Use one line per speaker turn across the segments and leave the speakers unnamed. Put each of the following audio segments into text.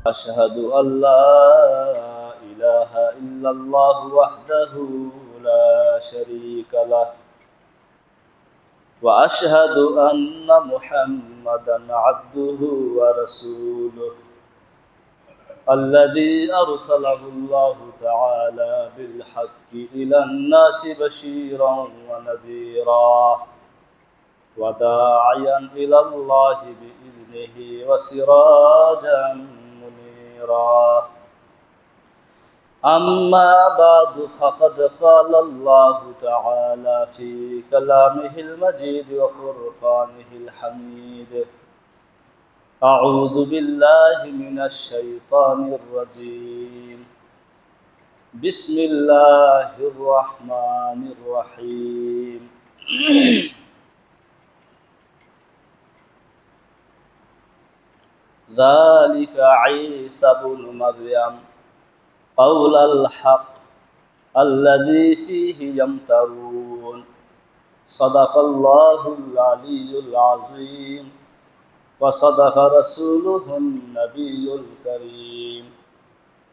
أشهد أن لا إله إلا الله وحده لا شريك له وأشهد أن محمدا عبده ورسوله الذي أرسله الله تعالى بالحق إلى الناس بشيرا ونذيرا وداعيا إلى الله بإذنه وسراجا منيرا أما بعد فقد قال الله تعالى في كلامه المجيد وفرقانه الحميد أعوذ بالله من الشيطان الرجيم بسم الله الرحمن الرحيم ذلك عيسى بن مريم قول الحق الذي فيه يمترون صدق الله العلي العظيم وصدق رسوله النبي الكريم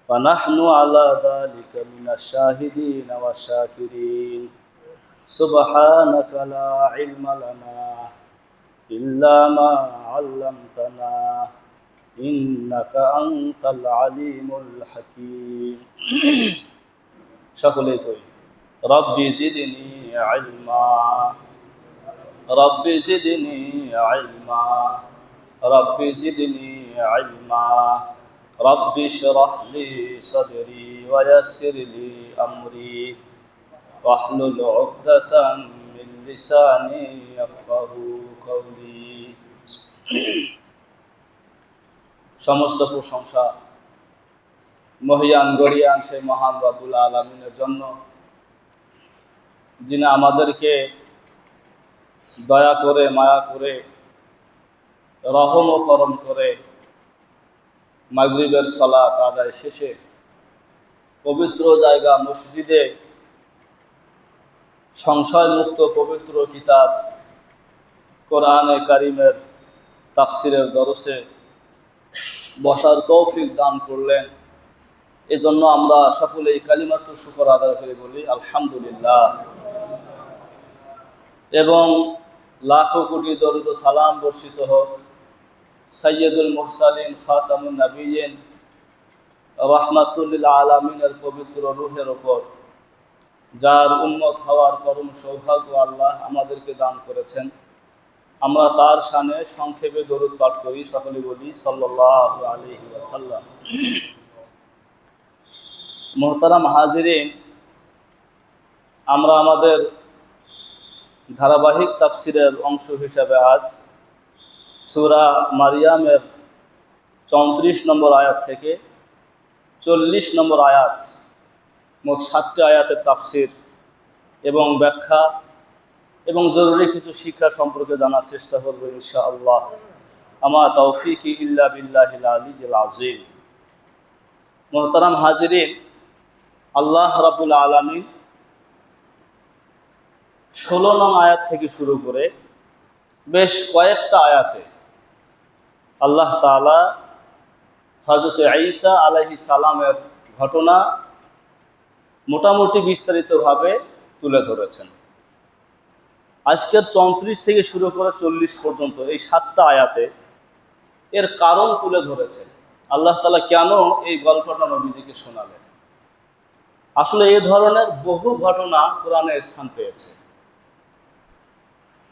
ونحن على ذلك من الشاهدين والشاكرين سبحانك لا علم لنا إلا ما علمتنا إنك أنت العليم الحكيم সকলেই কই রব্বি জিদনি ইলমা রব্বি জিদনি ইলমা রব্বি জিদনি ইলমা রব্বি ইশরাহ লি সাদরি ওয়া ইয়াসসির লি আমরি ওয়াহলুল উকদাতাম মিন লিসানি ইয়াফকাহু কওলি। সমস্ত প্রশংসা মহিয়ান গরিয়ান সেই মহান রব্বুল আলামিনের জন্য, যিনি আমাদেরকে দয়া করে মায়া করে রহম ও করম করে মাগরিবের সালাত আদায় শেষে পবিত্র জায়গা মসজিদে সংশয় মুক্ত পবিত্র কিতাব কোরআনে কারিমের তাফসিরের দরসে বসার তৌফিক দান করলেন। এজন্য আমরা সকলেই কালিমাতুল শুকর আদায় করে বলি আলহামদুলিল্লাহ, এবং লাখো কোটি দরুদ ও সালাম বর্ষিত হোক সাইয়্যিদুল মুরসালিন খাতামুন নবিয়্যিন রাহমাতুল লিল আলামিনের পবিত্র রূহের উপর, যার উম্মত হওয়ার পরম সৌভাগ্য আল্লাহ আমাদেরকে দান করেছেন। আমরা তার শানে সংক্ষেপে দরুদ পাঠ করি, সকলে বলি সাল্লাল্লাহু আলাইহি ওয়াসাল্লাম। মুহতারাম হাজিরিন, আমরা আমাদের ধারাবাহিক তাফসিরের অংশ হিসাবে আজ সূরা মারিয়ামের 34 নম্বর আয়াত থেকে 40 নম্বর আয়াত, মোট 7টি আয়াতের তাফসির এবং ব্যাখ্যা এবং জরুরি কিছু শিক্ষা সম্পর্কে জানার চেষ্টা করব ইনশাআল্লাহ। আমার তৌফিকি ইল্লা বিল্লাহিল আলিয়্যিল আযীম। মুহতারাম হাজিরিন, আল্লাহ রাব্বুল আলামিন 16 নং আয়াত থেকে শুরু করে বেশ কয়েকটা আয়াতে আল্লাহ তাআলা হযরত ঈসা আলাইহিস সালামের ঘটনা মোটামুটি বিস্তারিতভাবে তুলে ধরেছেন। আজকের 34 থেকে শুরু করে 40 পর্যন্ত এই 7টা আয়াতে এর কারণ তুলে ধরেছেন। আল্লাহ তাআলা কেন এই গল্পটা নবীজিকে শোনালেন। আসলে এই ধরনের বহু ঘটনা কোরআনে স্থান পেয়েছে।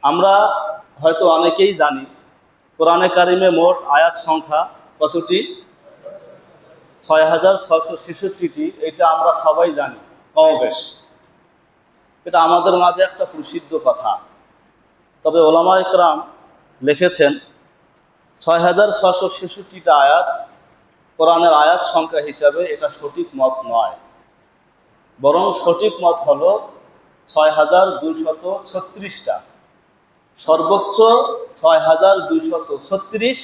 আমরা হয়তো অনেকেই জানি কোরআনে কারিমে মোট আয়াত সংখ্যা কতটি? 6666টি। এটা আমরা সবাই জানি কমবেশ। এটা আমাদের মাঝে একটা প্রসিদ্ধ কথা। তবে ওলামা ইকরাম লিখেছেন 6666টা আয়াত কোরআনের আয়াত সংখ্যা হিসাবে এটা সঠিক মত নয়, বরং সঠিক মত হলো 6236টা। সর্বোচ্চ 6236,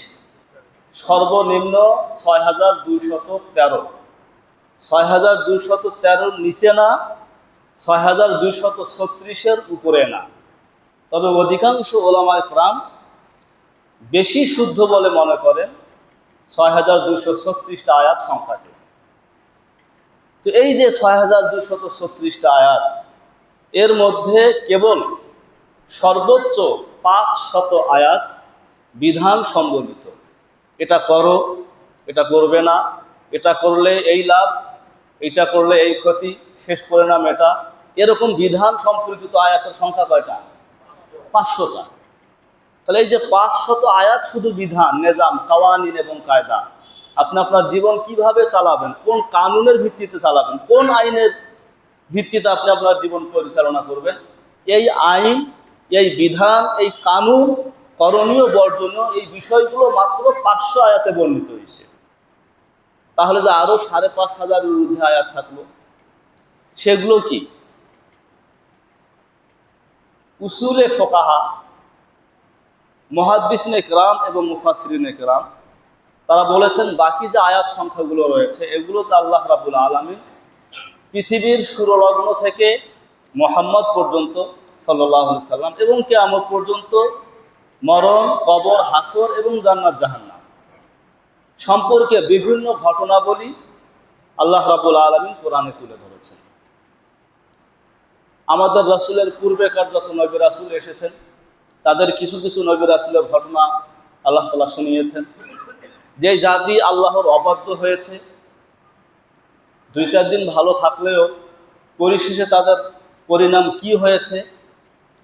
সর্বনিম্ন 6213। 6213 নিচে না, 6236 উপরে না। তবে অধিকাংশ ওলামায়ে কেরাম বেশি শুদ্ধ বলে মনে করেন 6236টা আয়াত সংখ্যাকে। তো এই যে 6236টা আয়াত, এর মধ্যে কেবল সর্বোচ্চ 500 আয়াত বিধান সম্বলিত। এটা করো, এটা করবে না, এটা করলে এই লাভ, এটা করলে এই ক্ষতি, শেষ পরিণাম এটা, এরকম বিধান সম্পর্কিত আয়াতের সংখ্যা কয়টা? 500টা। তাহলে এই যে 500 আয়াত শুধু বিধান, নিজাম, কাওয়ানিন এবং কায়দা, আপনি আপনার জীবন কিভাবে চালাবেন, কোন কানুনের ভিত্তিতে চালাবেন, কোন আইনের ভিত্তিতে আপনি আপনার জীবন পরিচালনা করবেন, এই আইন, এই বিধান, এই কানুন, করণীয় বর্জনীয়, এই বিষয়গুলো মাত্র 500 আয়াতে বর্ণিত হয়েছে। তাহলে যে আরো 5500 ঊর্ধ্বে আয়াত থাকলো, সেগুলো কি? উসুলে ফোকাহা, মুহাদ্দিসিনে কেরাম এবং মুফাসসিরিনে কেরাম, তারা বলেছেন বাকি যে আয়াত সংখ্যাগুলো রয়েছে, এগুলোতে আল্লাহ রাব্বুল আলামিন পৃথিবীর সুরলগ্ন থেকে মুহাম্মদ পর্যন্ত সাল্লাল্লাহু আলাইহি সাল্লাম এবং কিয়ামত পর্যন্ত মরণ, কবর, হাসর এবং জান্নাত জাহান্নাম সম্পর্কে বিভিন্ন ঘটনাবলী আল্লাহ রাব্বুল আলামিন কোরআনে তুলে ধরেছেন। আমাদের রাসূলের পূর্বেকার যত নবী রাসূল এসেছেন, তাদের কিছু কিছু নবী রাসূলের ঘটনা আল্লাহ তাআলা শুনিয়েছেন। যে জাতি আল্লাহর অবাধ্য হয়েছে, 2-4 দিন ভালো থাকলেও পরিশেষে তাদের পরিণাম কি হয়েছে,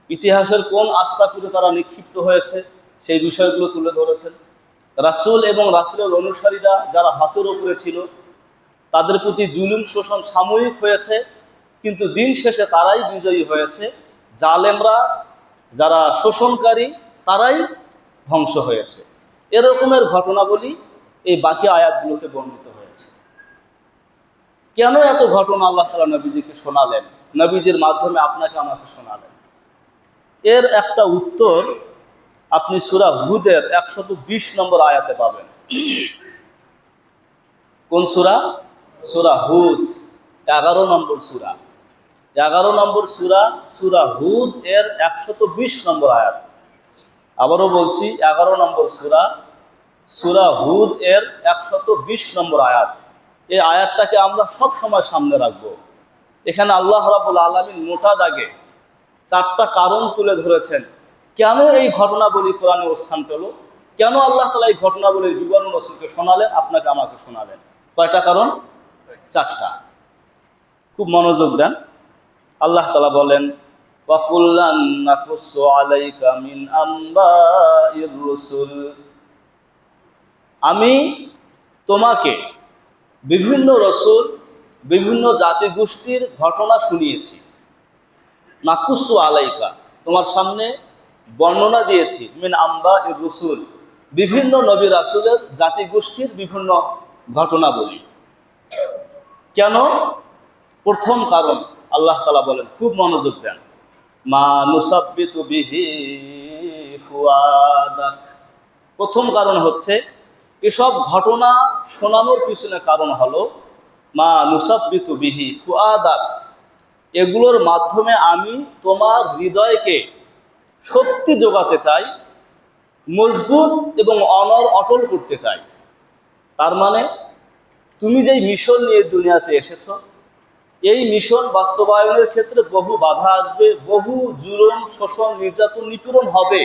ইতিহাসের কোন আস্তাকুরে তারা নিক্ষিপ্ত হয়েছে, সেই বিষয়গুলো তুলে ধরেছেন। রাসূল এবং রাসূলের অনুসারীরা যারা হাতের উপরে ছিল, তাদের প্রতি জুলুম শোষণ সাময়িক হয়েছে, কিন্তু দিন শেষে তারাই বিজয়ী হয়েছে। জালেমরা, যারা শোষণকারী, তারাই ধ্বংস হয়েছে। এরকমের ঘটনাবলী এই বাকি আয়াতগুলোতে বর্ণিত হয়েছে। কেন এত ঘটনা আল্লাহ তাআলা নবীজিকে শোনালেন, নবীজির মাধ্যমে আপনাকে আমাকে শোনালেন? এর একটা উত্তর আপনি সূরা হুদের 120 নম্বর আয়াতে পাবেন। কোন সূরা? সূরা হুদ, 11 নম্বর সূরা। 11 নম্বর সূরা, সূরা হুদ এর 120 নম্বর আয়াত। আবারও বলছি, 11 নম্বর সূরা, সূরা হুদ এর 120 নম্বর আয়াত। এই আয়াতটাকে আমরা সব সময় সামনে রাখবো। এখানে আল্লাহ রাব্বুল আলামিন মোটা দাগে 4টা কারণ তুলে ধরেছেন কেন এই ঘটনাবলী কোরআনে স্থান পেল, কেন আল্লাহ তাআলা এই ঘটনাবলীর বিবরণ রাসূলকে শোনালেন, আপনাকে আমাকে শোনালেন। কয়টা কারণ? 4টা। খুব মনোযোগ দেন। আল্লাহ তাআলা বলেন, ওয়া কুল্লান নাকুসু আলাইকা মিন আম্বাইর রুসুল, আমি তোমাকে বিভিন্ন রসুল, বিভিন্ন জাতিগোষ্ঠীর ঘটনা শুনিয়েছি। নাকুসু আলাইকা, তোমার সামনে বর্ণনা দিয়েছি, মিন আম্বাইর রুসুল, বিভিন্ন নবী রাসূলের জাতিগোষ্ঠীর বিভিন্ন ঘটনা বলি। কেন? প্রথম কারণ আল্লাহ তাআলা বলেন, খুব মনোযোগ দেন, মা নুসাব্বিতু বিহি ফুয়াদাক। প্রথম কারণ হচ্ছে, এসব ঘটনা শোনানোর পিছনে কারণ হলো মা নুসাব্বিতু বিহি ফুয়াদাক, এগুলোর মাধ্যমে আমি তোমার হৃদয়কে শক্তি যোগাতে চাই, মজবুত এবং অটল করতে চাই। তার মানে তুমি যেই মিশন নিয়ে দুনিয়াতে এসেছো, এই মিশন বাস্তবায়নের ক্ষেত্রে বহু বাধা আসবে, বহু জুলুম, শোষণ, নির্যাতন, নিপীড়ন হবে।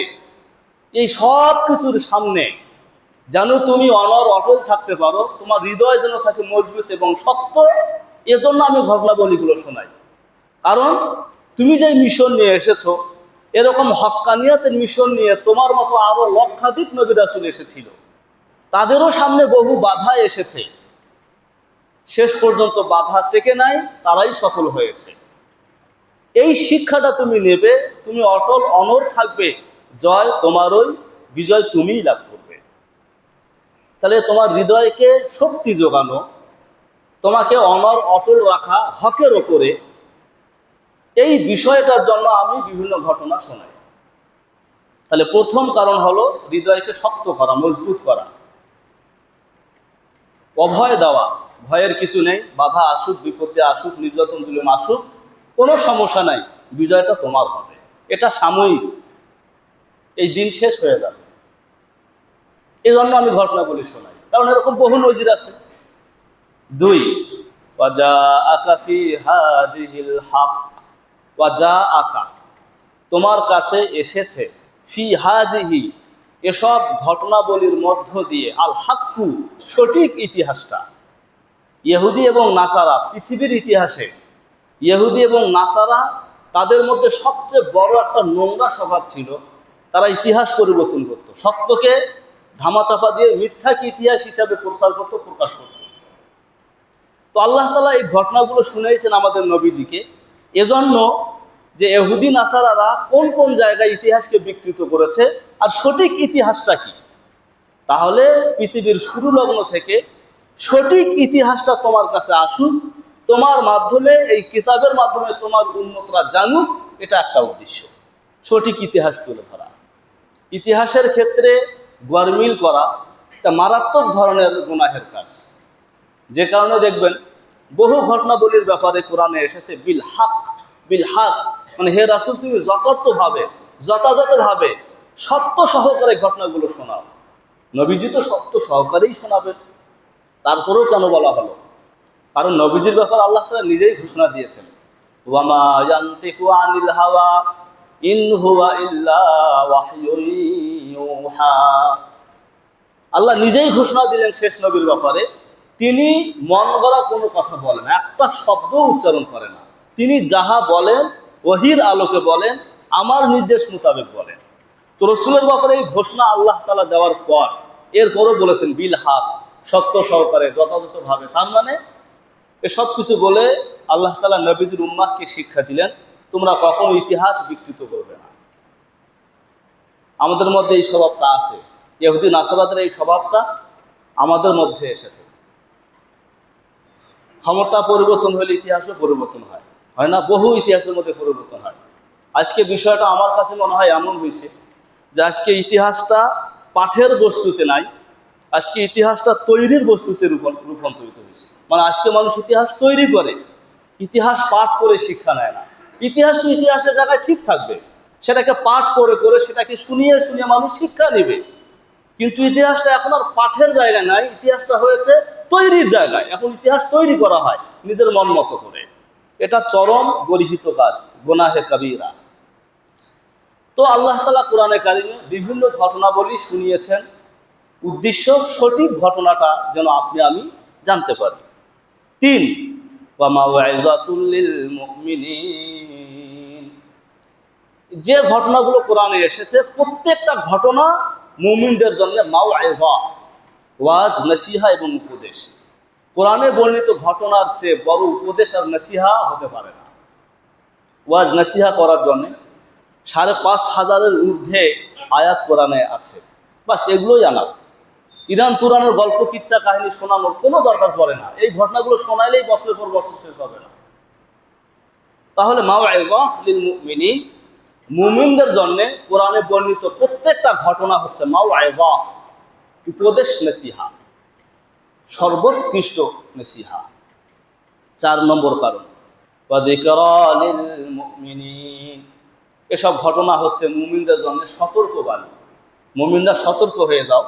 এই সব কিছুর সামনে যেন তুমি অটল থাকতে পারো, তোমার হৃদয় যেন থাকে মজবুত এবং শক্ত, এজন্য আমি ঘটনাবলীগুলো শোনাই। কারণ তুমি যেই মিশন নিয়ে এসেছো, এরকম হক্কানিয়াতের মিশন নিয়ে তোমার মতো আরো লক্ষাধিক নবী রাসূল এসেছিল, তাদেরও সামনে বহু বাধা এসেছে, শেষ পর্যন্ত বাধা টেকে নাই, তারাই সফল হয়েছে। এই শিক্ষাটা তুমি নেবে, তুমি অটল অনড় থাকবে, জয় তোমারই, বিজয় তুমিই লাভ করবে। তাহলে তোমার হৃদয়কে শক্তি যোগানো, তোমাকে অটল রাখা হকের ওপরে, এই বিষয়টার জন্য আমি বিভিন্ন ঘটনা শোনাই। তাহলে প্রথম কারণ হলো হৃদয়কে শক্ত করা, মজবুত করা, অভয় দেওয়া, ভয়ের কিছু নেই, বাধা আসুক, বিপত্তি আসুক, নির্যাতন জুলুম আসুক, কোনো সমস্যা নাই, বিজয়টা তোমার হবে, এটা সাময়িক, এই দিন শেষ হয়ে যাবে। এই জন্য আমি ঘটনাগুলি শোনাই। কারণ এরকম বহু নজির আছে। 2, ওয়াজাআকা ফি হাদিহিল হক, ওয়াজাআকা তোমার কাছে এসেছে, ফি হাদিহি এসব ঘটনাবলীর মধ্য দিয়ে, আল হাক্কু সঠিক ইতিহাসটা। ইহুদি এবং নাসারা পৃথিবীর ইতিহাসে, ইহুদি এবং নাসারা তাদের মধ্যে সবচেয়ে বড় একটা নোংরা স্বভাব ছিল, তারা ইতিহাস পরিবর্তন করত, সত্যকে ধামাচাপা দিয়ে মিথ্যাকে ইতিহাস হিসাবে প্রচার করত, প্রকাশ করত। তো আল্লাহ তাআলা এই ঘটনাগুলো শুনিয়েছেন আমাদের নবীজিকে, এজন্য যে ইহুদি নাসারারা কোন কোন জায়গায় ইতিহাসকে বিকৃত করেছে আর সঠিক ইতিহাসটা কি, তাহলে পৃথিবীর শুরু লগ্ন থেকে সঠিক ইতিহাসটা তোমার কাছে আসুক, তোমার মাধ্যমে, এই কিতাবের মাধ্যমে তোমার উম্মতরা জানুক, এটা একটা উদ্দেশ্য, সঠিক ইতিহাস তুলে ধরা। ইতিহাসের ক্ষেত্রে গরমিল করা একটা মারাত্মক ধরনের গুনাহের কাজ, যে কারণে দেখবেন বহু ঘটনাবলীর ব্যাপারে কোরআনে এসেছে বিল হক, বিল হক মানে হে রাসূল তুমি যথার্থভাবে, যথাযথভাবে সত্য সহকারে ঘটনাগুলো শোনাও। নবীজি তো সত্য সহকারেই শোনাবেন, তারপরেও কেন বলা হলো? কারণ নবীজির ব্যাপারে আল্লাহ তাআলা নিজেই ঘোষণা দিয়েছেন, ওয়ামা ইয়ানতিকু আনিল হাওয়া ইন হুয়া ইল্লা ওয়াহয়ুন ইউহা। আল্লাহ নিজেই ঘোষণা দিলেন শেষ নবীর ব্যাপারে, তিনি মন গড়া কোনো কথা বলেন, একটা শব্দ উচ্চারণ করে না, তিনি যাহা বলেন ওহীর আলোকে বলেন, আমার নির্দেশ মোতাবেক বলেন। তো রাসূলের ব্যাপারে এই ঘোষণা আল্লাহ তাআলা দেওয়ার পর এরপরও বলেছেন বিল হক, সত্য সহকারে, যথাযথভাবে। তার মানে এসব কিছু বলে আল্লাহ তাআলা নবীজির উম্মাহকে শিক্ষা দিলেন, তোমরা কখনো ইতিহাস বিকৃত করবে না। আমাদের মধ্যে এই স্বভাবটা আছে, ইহুদি নাসারাদের এই স্বভাবটা আমাদের মধ্যে এসেছে। ক্ষমতা পরিবর্তন হলে ইতিহাসও পরিবর্তন হয়, হয় না? বহু ইতিহাসের মধ্যে পরিবর্তন হয়। আজকে বিষয়টা আমার কাছে মনে হয় এমন হয়েছে যে আজকে ইতিহাসটা পাঠের বস্তুতে নাই, আজকে ইতিহাসটা তৈরির বস্তুতে রূপান্তরিত হয়েছে। মানে আজকে মানুষ ইতিহাস তৈরি করে, ইতিহাস পাঠ করে শিক্ষা নেয় না। ইতিহাস তো ইতিহাসের জায়গায় ঠিক থাকবে, সেটাকে পাঠ করে করে, সেটাকে শুনিয়ে শুনিয়ে মানুষ শিক্ষা নেবে। কিন্তু ইতিহাসটা এখন আর পাঠের জায়গায় নাই, ইতিহাসটা হয়েছে তৈরির জায়গায়। এখন ইতিহাস তৈরি করা হয় নিজের মন মতো করে, এটা চরম গর্হিত কাজ, গুনাহে কাবীরা। তো আল্লাহ তাআলা কোরআনে কারিমে বিভিন্ন ঘটনাবলী শুনিয়েছেন, উদ্দেশ্য সঠিক ঘটনাটা যেন আপনি আমি জানতে পারি। 3, ওয়া মাউইযাতুল লিল মুমিনিন, যে ঘটনাগুলো কোরআনে এসেছে প্রত্যেকটা ঘটনা মুমিনদের জন্য মাউইযা, ওয়াজ, নসিহা এবং উপদেশ। কোরআনে বর্ণিত ঘটনার চেয়ে বড় উপদেশ আর নসিহা হতে পারে না। ওয়াজ নসিহা করার জন্য 5,500-এর ঊর্ধ্বে আয়াত কোরআনে আছে, বাস এগুলোই আনাফ। ইরান তুরানের গল্প, কিচ্ছা, কাহিনী শোনানোর কোনো দরকার পড়ে না, এই ঘটনাগুলো শোনাইলেই বছরের পর বছর শেষ হবে না। তাহলে মাউইযা লিল মুমিনিন, মুমিনদের জন্য কোরআনে বর্ণিত প্রত্যেকটা ঘটনা হচ্ছে মাউইযা, উপদেশ, নসিহা, সর্বোৎকৃষ্ট নসিহা। 4 নম্বর কারণ, ওয়া যিকরা লিল মুমিনিন, এসব ঘটনা হচ্ছে মুমিনদের জন্য সতর্কবাণী। মুমিনরা সতর্ক হয়ে যাও,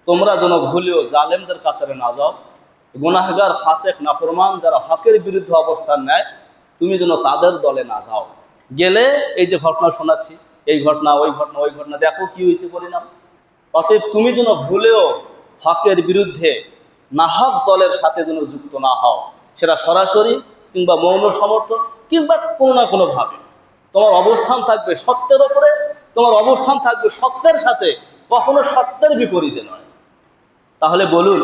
তোমরা যেন ভুলেও জালেমদের কাতারে না যাও, গুনাহগার, ফাসেক, নাফরমান যারা হকের বিরুদ্ধে অবস্থান নেয়, তুমি যেন তাদের দলে না যাও। গেলে এই যে ঘটনা শোনাচ্ছি, এই ঘটনা, ওই ঘটনা, ওই ঘটনা, দেখো কি হয়েছে পরিণাম। অতএব তুমি যেন ভুলেও হকের বিরুদ্ধে নাহক দলের সাথে যেন যুক্ত না হও, সেটা সরাসরি কিংবা মৌন সমর্থন কিংবা কোনো না কোনোভাবে তোমার অবস্থান থাকবে সত্যের ওপরে, তোমার অবস্থান থাকবে সত্যের সাথে, কখনো সত্যের বিপরীতে নয়। তাহলে বলুন,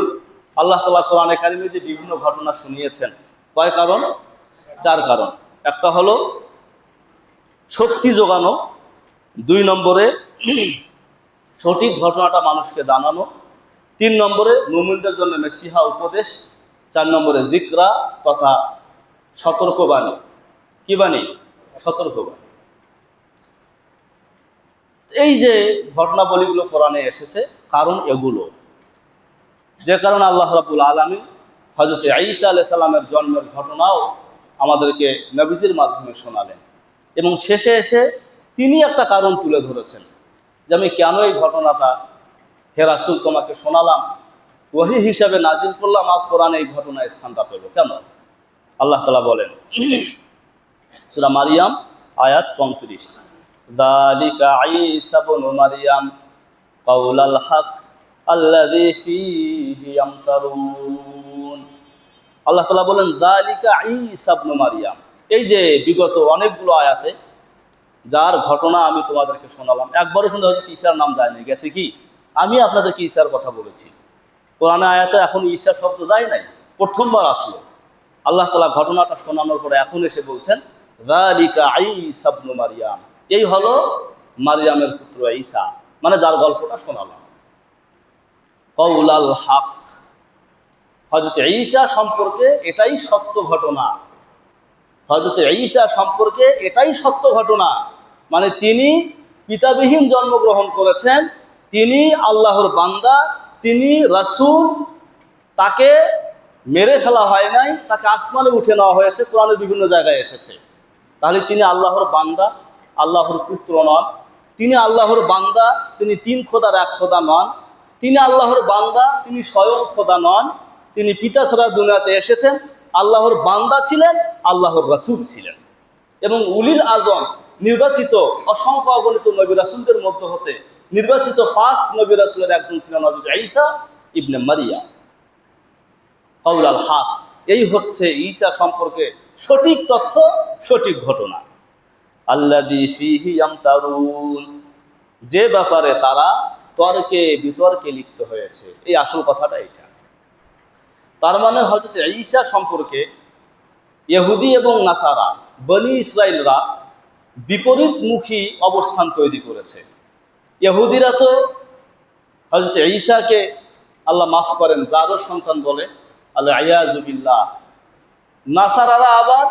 আল্লাহ তাআলা কোরআনে কারিমে যে বিভিন্ন ঘটনা শুনিয়েছেন, কয় কারণ? 4 কারণ। একটা হলো শক্তি যোগানো, 2 নম্বরে সঠিক ঘটনাটা মানুষকে জানানো, 3 নম্বরে মুমিনদের জন্য নসিহা, উপদেশ, 4 নম্বরে যিকরা তথা সতর্কবাণী। কি বাণী? সতর্কবাণী। এই যে ঘটনাবলীগুলো কোরআনে এসেছে, কারণ এগুলো, যে কারণে আল্লাহ রাব্বুল আলামিন হযরত ঈসা আলাইহিস সালামের জন্মের ঘটনাও আমাদেরকে নবীজির মাধ্যমে শোনালেন, এবং শেষে এসে তিনি একটা কারণ তুলে ধরেছেন যে আমি কেন এই ঘটনাটা হে রাসূল তোমাকে শোনালাম। ওহী হিসাবে নাজিল করলাম, আর কোরআনে এই ঘটনায় স্থানটা পেল কেন? আল্লাহ তাআলা বলেন সূরা মারিয়াম আয়াত 34, যালিকা ঈসা ইবনু মারইয়াম কাউলাল হক আল্লাযী ফীহি ইয়ামতারুন। আল্লাহ তাআলা বলেন যালিকা ঈসা ইবনু মারইয়াম, এই যে বিগত অনেকগুলো আয়াতে যার ঘটনা আমি তোমাদেরকে শোনালাম, একবারও কিন্তু হযরত ঈসার নাম যায়নি। গেছে কি? আমি আপনাদেরকে ঈসার কথা বলেছি, কোরআনে আয়াতে এখন ঈসা শব্দ যায় নাই, প্রথমবার আসলো। আল্লাহ তাআলা ঘটনাটা শোনানোর পরে এখন এসে বলছেন যালিকা ঈসা ইবনু মারইয়াম, এই হলো মারইয়ামের পুত্র ঈসা, মানে যার গল্পটা শোনালাম। কাউলাল হক, হযরত ঈসা সম্পর্কে এটাই সত্য ঘটনা। হযরত ঈসা সম্পর্কে এটাই সত্য ঘটনা, মানে তিনি পিতাবিহীন জন্মগ্রহণ করেছেন, তিনি আল্লাহর বান্দা, তিনি রাসূল, তাকে মেরে ফেলা হয় নাই, তাকে আসমানে উঠে নেওয়া হয়েছে, কোরআনের বিভিন্ন জায়গায় এসেছে। তাহলে তিনি আল্লাহর বান্দা, আল্লাহর পুত্র নন। তিনি আল্লাহর বান্দা, তিনি তিন খোদার এক খোদা নন। তিনি আল্লাহর বান্দা, তিনি স্বয়ং খোদা নন। তিনি পিতা ছাড়া দুনিয়াতে এসেছেন, আল্লাহর বান্দা ছিলেন, আল্লাহর রাসূল ছিলেন। এবং উলিল আজম নির্বাচিত অসংখ্য অগণিত নবী রাসূলদের মধ্য হতে নির্বাচিত 5 নবী রাসূলের একজন ছিলেন হযরত ঈসা ইবনে মারইয়াম। কাউলাল হক, এই হচ্ছে ঈসা সম্পর্কে সঠিক তথ্য, সঠিক ঘটনা। আল্লাযী ফীহি ইয়ামতারুন, যে ব্যাপারে তারা তর্কে বিতর্কে লিপ্ত হয়েছে, এই আসল কথাটা এটা। তার মানে হযরত ঈসা সম্পর্কে ইহুদি এবং নাসারা, বনি ইসরাইলরা বিপরীতমুখী অবস্থান তৈরি করেছে। ইহুদিরা তো হযরত ঈসাকে আল্লাহ মাফ করেন যারও সন্তান বলে, আল ইয়াযু বিল্লাহ। নাসারারা আবার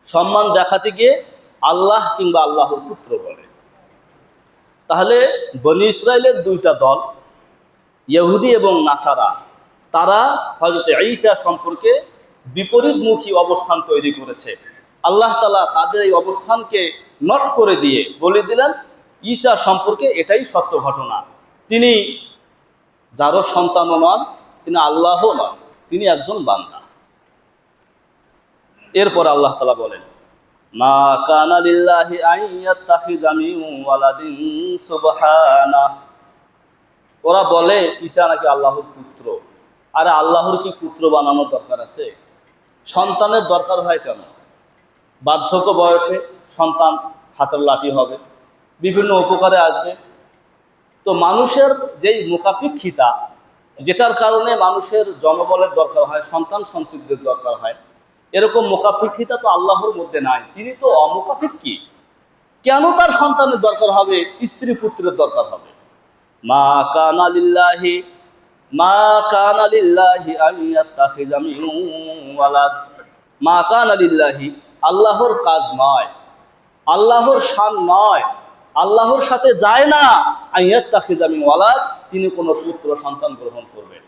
সম্মান দেখাতে গিয়ে আল্লাহ কিংবা আল্লাহর পুত্র বলে। তাহলে বনি ইসরাইলের দুইটা দল, ইহুদি এবং নাসারা, তারা হযরত ঈসা সম্পর্কে বিপরীতমুখী অবস্থান তৈরি করেছে। আল্লাহ তাআলা তাদের এই অবস্থানকে নট করে দিয়ে বলে দিলেন ঈসা সম্পর্কে এটাই সত্য ঘটনা, তিনি যারও সন্তানও নন, তিনি আল্লাহও নন, তিনি একজন বান্দা। এরপর আল্লাহ তাআলা বলেন মা কানা লিল্লাহি আন ইয়াত্তাখিযা মিন ওয়ালাদিন সুবহানাহু। ওরা বলে ঈসা নাকি আল্লাহর পুত্র। আরে আল্লাহর কি পুত্র বানানোর দরকার আছে? সন্তানের দরকার হয় কেন? বার্ধক্য বয়সে সন্তান হাতের লাঠি হবে, বিভিন্ন উপকারে আসবে। তো মানুষের যেই মুখাপেক্ষিতা, যেটার কারণে মানুষের জনবলের দরকার হয়, সন্তান সন্ততিদের দরকার হয়, এরকম মুখাপেক্ষিতা তো আল্লাহর মধ্যে নাই। তিনি তো অমুখাপেক্ষী, কেন তার সন্তানের দরকার হবে, স্ত্রী পুত্রের দরকার হবে? মা কানা লিল্লাহি আন ইয়াত্তাখিযা মিন ওয়ালাদ। মা কানা লিল্লাহি, আল্লাহর কাজ নয়, আল্লাহর শান নয়, আল্লাহর সাথে যায় না আন ইয়াত্তাখিযা মিন ওয়ালাদ, তিনি কোনো পুত্র সন্তান গ্রহণ করবেন,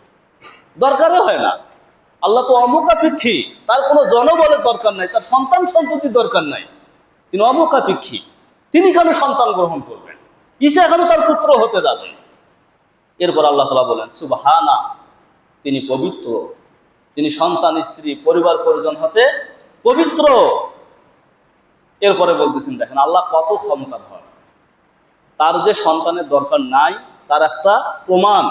দরকারও হয় না। আল্লাহ তো অমুখাপেক্ষী, তার কোনো জনবলের দরকার নাই, তার সন্তান সন্ততি দরকার নাই, তিনি অমুখাপেক্ষী, তিনি কেন সন্তান গ্রহণ করবেন? ঈসা কেন তার পুত্র হতে যাবে? এরপর আল্লাহ তাআলা বলেন সুবহানা, তিনি পবিত্র, তিনি সন্তান স্ত্রী পরিবার পরিজন হতে পবিত্র। এরপরে বলতেছেন দেখেন আল্লাহ কত ক্ষমতাধর, তার যে সন্তানের দরকার নাই তার একটা প্রমাণ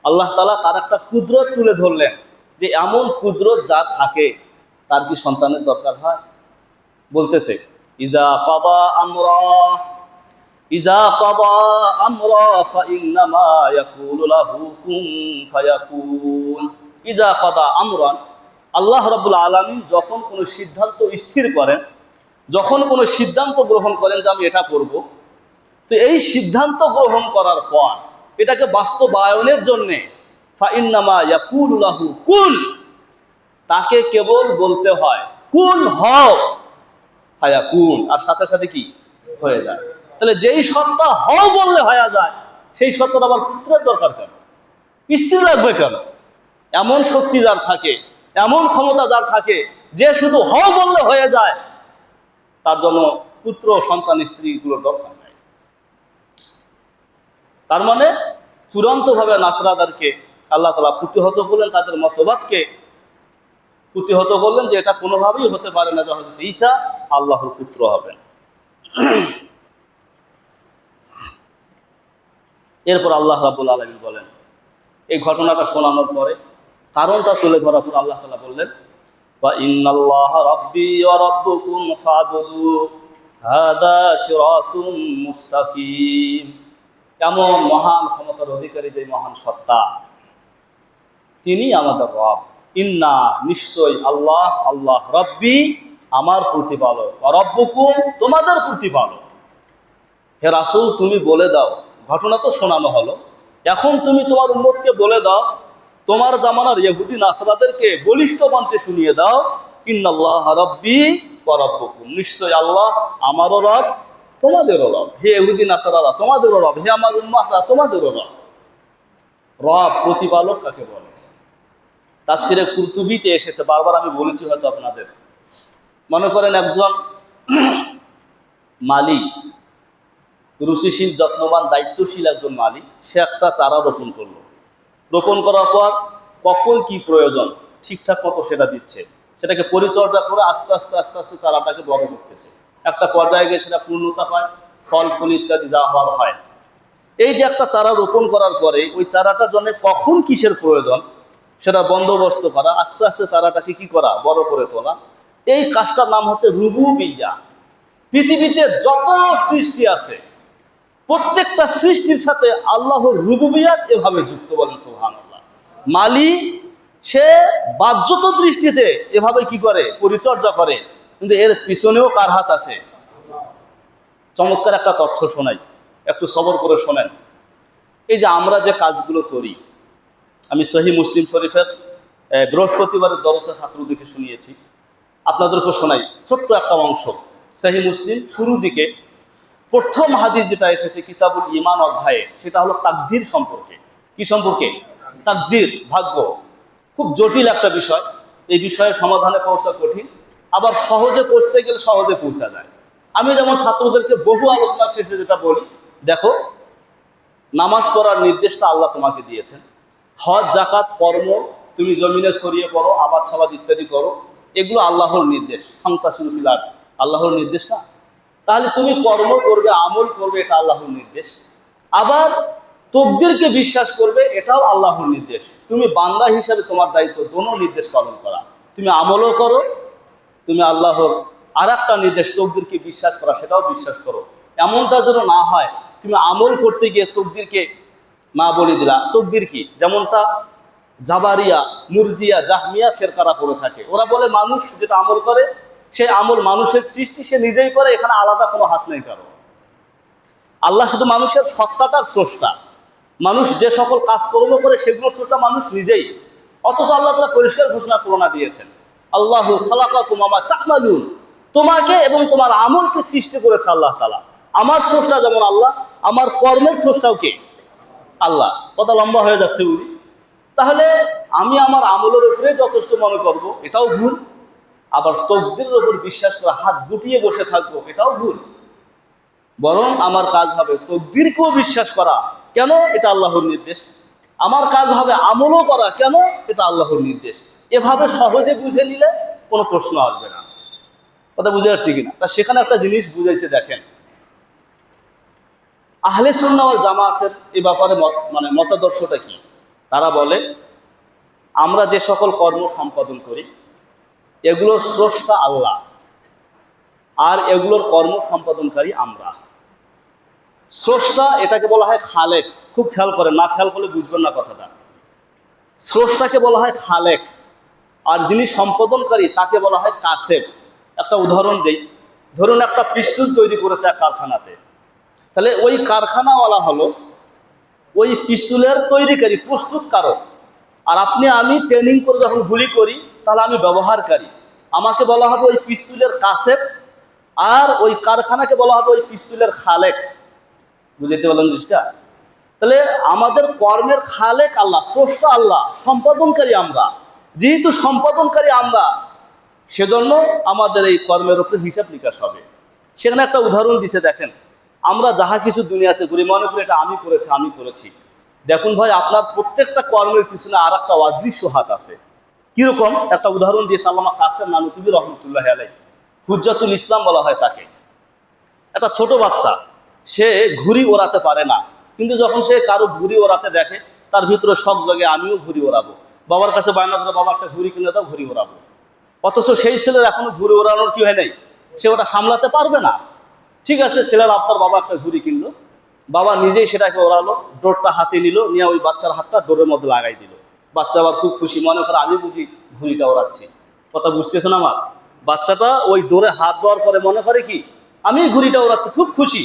আল্লাহ তাআলা তার একটা কুদরত তুলে ধরলেন, যে এমন কুদরত যা থাকে তার কি সন্তানের দরকার হয়? বলতেছে ইজা কাদা আমরা ফাইন্নামা ইয়াকুলু লাহু কুন ফায়াকুন। ইজা কাদা আমরান, আল্লাহ রাব্বুল আলামিন যখন কোনো সিদ্ধান্ত স্থির করেন, যখন কোনো সিদ্ধান্ত গ্রহণ করেন যে আমি এটা করব, তো এই সিদ্ধান্ত গ্রহণ করার পর এটাকে বাস্তবায়নের জন্য ফাইন্নামা ইয়াকুলু লাহু কুন, তাকে কেবল বলতে হয় কুন হও ফায়াকুন, আর সাথে সাথে কি হয়ে যায়। তাহলে যেই সত্তা হও বললে হয়ে যায়, সেই সত্তার আবার পুত্রের দরকার কেন, স্ত্রী লাগবে কেন? এমন শক্তি যার থাকে, এমন ক্ষমতা যার থাকে, যে শুধু হও বললে হয়ে যায়, তার জন্য পুত্র সন্তান স্ত্রীগুলোর দরকার নাই। তার মানে চূড়ান্তভাবে নাসরাদারকে আল্লাহ তাআলা প্রতিহত করলেন, তাদের মতবাদকে প্রতিহত করলেন যে এটা কোনোভাবেই হতে পারে না যে হযরত ঈসা আল্লাহর পুত্র হবেন। এরপর আল্লাহ রাব্বুল আলামিন বলেন, এই ঘটনাটা শোনানোর পরে কারণটা তুলে ধরার পর আল্লাহ তাআলা বললেন, ওয়া ইন্নাল্লাহা রাব্বি ওয়া রাব্বুকুম ফা'বুদু হাদা সিরাতুম মুস্তাকিম। এমন মহান ক্ষমতার অধিকারী যে মহান সত্তা, তিনি আমাদের রব। ইন্না, নিশ্চয়, আল্লাহ, আল্লাহ, রব্বি, আমার প্রতিপালক, রব্বুকুম, তোমাদের প্রতিপালক। হে রাসূল, তুমি বলে দাও, ঘটনা তো শোনানো হলো, এখন তুমি তোমার উম্মতকে বলে দাও, তোমার জামানার ইহুদি নাসরাদেরকে বলিষ্ঠ কণ্ঠে শুনিয়ে দাও, ইন্নাল্লাহ রব্বি ওয়া রব্বুকুম, নিশ্চয় আল্লাহ আমারও রব, তোমাদেরও রব। হে ইহুদি নাসরারা, তোমাদেরও রব। হে আমার উম্মাহরা, তোমাদেরও রব। রব, প্রতিপালক কাকে বলে? তাফসিরে কুরতুবিতে এসেছে, বারবার আমি বলেছি হয়তো আপনাদের। মনে করেন একজন মালিক, রুচিশীল, যত্নবান, দায়িত্বশীল একজন মালিক, সে একটা চারা রোপণ করলো। রোপণ করার পর কখন কি প্রয়োজন ঠিকঠাক মতো সেটা দিচ্ছে, সেটাকে পরিচর্যা করে আস্তে আস্তে আস্তে আস্তে চারাটাকে বড় করতেছে। একটা পর্যায়ে গিয়ে সেটা পূর্ণতা পায়, ফল ফুল ইত্যাদি যা হওয়ার হয়। এই যে একটা চারা রোপণ করার পরে ওই চারাটার জন্য কখন কিসের প্রয়োজন সেটা বন্দোবস্ত করা, আস্তে আস্তে চারাটাকে কি করা, বড় করে তোলা, এই কাজটার নাম হচ্ছে রুবুবিয়্যাহ। পৃথিবীতে যত সৃষ্টি আছে প্রত্যেকটা সৃষ্টির সাথে আল্লাহর রুবুবিয়্যাহ এভাবে যুক্ত, বলেন সুবহানাল্লাহ। মালি সে বাহ্যত দৃষ্টিতে এভাবে কি করে, পরিচর্যা করে, কিন্তু এর পিছনেও কার হাত আছে? চমৎকার একটা তথ্য শোনাই, একটু সবর করে শোনেন। এই যে আমরা যে কাজগুলো করি, আমি সহিহ মুসলিম শরীফের বৃহস্পতিবারের দরসে ছাত্রদেরকে শুনিয়েছি, আপনাদেরকে শোনাই ছোট্ট একটা অংশ। সহিহ মুসলিম শুরুর দিকে প্রথম হাদিস যেটা এসেছে কিতাবুল ঈমান অধ্যায়ে, সেটা হলো তাকদীর সম্পর্কে। কি সম্পর্কে? তাকদীর, ভাগ্য। খুব জটিল একটা বিষয়, এই বিষয়ে সমাধানে পৌঁছা কঠিন, আবার সহজে পৌঁছতে গেলে সহজে পৌঁছা যায়। আমি যেমন ছাত্রদেরকে বহু আলোচনার শেষে যেটা বলি, দেখো, নামাজ পড়ার নির্দেশটা আল্লাহ তোমাকে দিয়েছেন, হজ, যাকাত, কর্ম, তুমি জমিনে ছড়িয়ে পড়ো, আবাদ সাবাদ ইত্যাদি করো, এগুলো আল্লাহর নির্দেশ। ফান্তাসিরু ফিল আরদ, আল্লাহর নির্দেশ না? তাহলে তুমি কর্ম করবে, আমল করবে, এটা আল্লাহর নির্দেশ। আবার তকদিরকে বিশ্বাস করবে, এটাও আল্লাহর নির্দেশ। তুমি বান্দা হিসাবে তোমার দায়িত্ব দোনো নির্দেশ পালন করা। তুমি আমলও করো, তুমি আল্লাহর আর একটা নির্দেশ তকদিরকে বিশ্বাস করা, সেটাও বিশ্বাস করো। এমনটা যেন না হয় তুমি আমল করতে গিয়ে তকদিরকে না বলে দিলা। তকদির কি? যেমনটা জাবারিয়া, মুরজিয়া, জাহমিয়া ফেরকারা করে থাকে। ওরা বলে মানুষ যেটা আমল করে সে আমল মানুষের সৃষ্টি, সে নিজেই করে, এখানে আলাদা কোনো হাত নেই কারো। আল্লাহ শুধু মানুষের সত্তাটার স্রষ্টা, মানুষ যে সকল কাজকর্ম করে সেগুলোর স্রষ্টা মানুষ নিজেই। অথচ আল্লাহ তাআলা পরিষ্কার ঘোষণা করোনা দিয়েছেন, আল্লাহু খালাকাকুম ওয়া মা তা'মালুন, তোমাকে এবং তোমার আমলকে সৃষ্টি করেছে আল্লাহ তাআলা। আমার স্রষ্টা যেমন আল্লাহ, আমার কর্মের স্রষ্টাও কে? আল্লাহ। কথা লম্বা হয়ে যাচ্ছে উনি। তাহলে আমি আমার আমলের উপরে যথেষ্ট মনে করব, এটাও ভুল। আবার তকদিরের উপর বিশ্বাস করে হাত গুটিয়ে বসে থাকবো, এটাও ভুল। বরং আমার কাজ হবে তকদিরকেও বিশ্বাস করা, কেন? এটা আল্লাহর নির্দেশ। আমার কাজ হবে আমলও করা, কেন? এটা আল্লাহর নির্দেশ। এভাবে সহজে বুঝে নিলে কোনো প্রশ্ন আসবে না। কথা বুঝে আসছি কিনা? তা সেখানে একটা জিনিস বুঝাইছে, দেখেন, আহলে সুন্নাহ ওয়াল জামাতের এই ব্যাপারে মতাদর্শটা কি? তারা বলে, আমরা যে সকল কর্ম সম্পাদন করি এগুলোর স্রষ্টা আল্লাহ, আর এগুলোর কর্ম সম্পাদনকারী আমরা। স্রষ্টা এটাকে বলা হয় খালেক। খুব খেয়াল করেন, না খেয়াল করলে বুঝবেন না কথাটা। স্রষ্টাকে বলা হয় খালেক, আর যিনি সম্পাদনকারী তাকে বলা হয় কাসেব। একটা উদাহরণ দেই, ধরুন একটা পিস্তুল তৈরি করেছে এক কারখানাতে, তাহলে ওই কারখানাওয়ালা হলো ওই পিস্তুলের তৈরিকারী, প্রস্তুতকারক। আর আপনি আমি ট্রেনিং করে যখন গুলি করি, তাহলে আমি ব্যবহারকারী। আমাকে বলা হবে ওই পিস্তুলের কাসেব, আর ওই কারখানাকে বলা হবে ওই পিস্তুলের খালেক। বুঝতে পারলেন জিনিসটা? তাহলে আমাদের কর্মের খালেক আল্লাহ, স্রষ্টা আল্লাহ, সম্পাদনকারী আমরা। যেহেতু সম্পাদনকারী আমরা, সেজন্য আমাদের এই কর্মের উপরে হিসাব নিকাশ হবে। সেখানে একটা উদাহরণ দিছে, দেখেন, আমরা যাহা কিছু দুনিয়াতে করি মনে করি এটা আমি করেছি, আমি করেছি। দেখুন ভাই, আপনার প্রত্যেকটা কর্মের পিছনে আর একটা অদৃশ্য হাত আছে। কিরকম? একটা উদাহরণ দিয়েছে আল্লামা কাসেম নানুতুবি রহমতুল্লাহ আলাই, হুজ্জাতুল ইসলাম বলা হয় তাকে। একটা ছোট বাচ্চা, সে ঘুড়ি ওড়াতে পারে না, কিন্তু যখন সে কারো ঘুড়ি ওড়াতে দেখে তার ভিতরে শখ জাগে, আমিও ঘুড়ি ওড়াবো। বাবার কাছে বায়না ধরে, বাবা একটা ঘুড়ি কিনে দাও, ঘুড়ি ওড়াবো। অথচ সেই ছেলের এখনো ঘুড়ি ওড়ানোর কি হয় নাই, সে ওটা সামলাতে পারবে না। ঠিক আছে, ছেলের আব্বার বাবা একটা ঘুড়ি কিনলো, বাবা নিজেই সেটাকে ওড়ালো, ডোরটা হাতে নিল, নিয়ে ওই বাচ্চার হাতটা ডোরের মধ্যে লাগাই দিল। বাচ্চা আবার খুব খুশি, মনে করে আমি বুঝি ঘুড়িটা ওড়াচ্ছি। কথা বুঝতেছেন আমার? বাচ্চাটা ওই ডোরে হাত দেওয়ার পরে মনে করে কি আমি ঘুড়িটা ওড়াচ্ছি, খুব খুশি।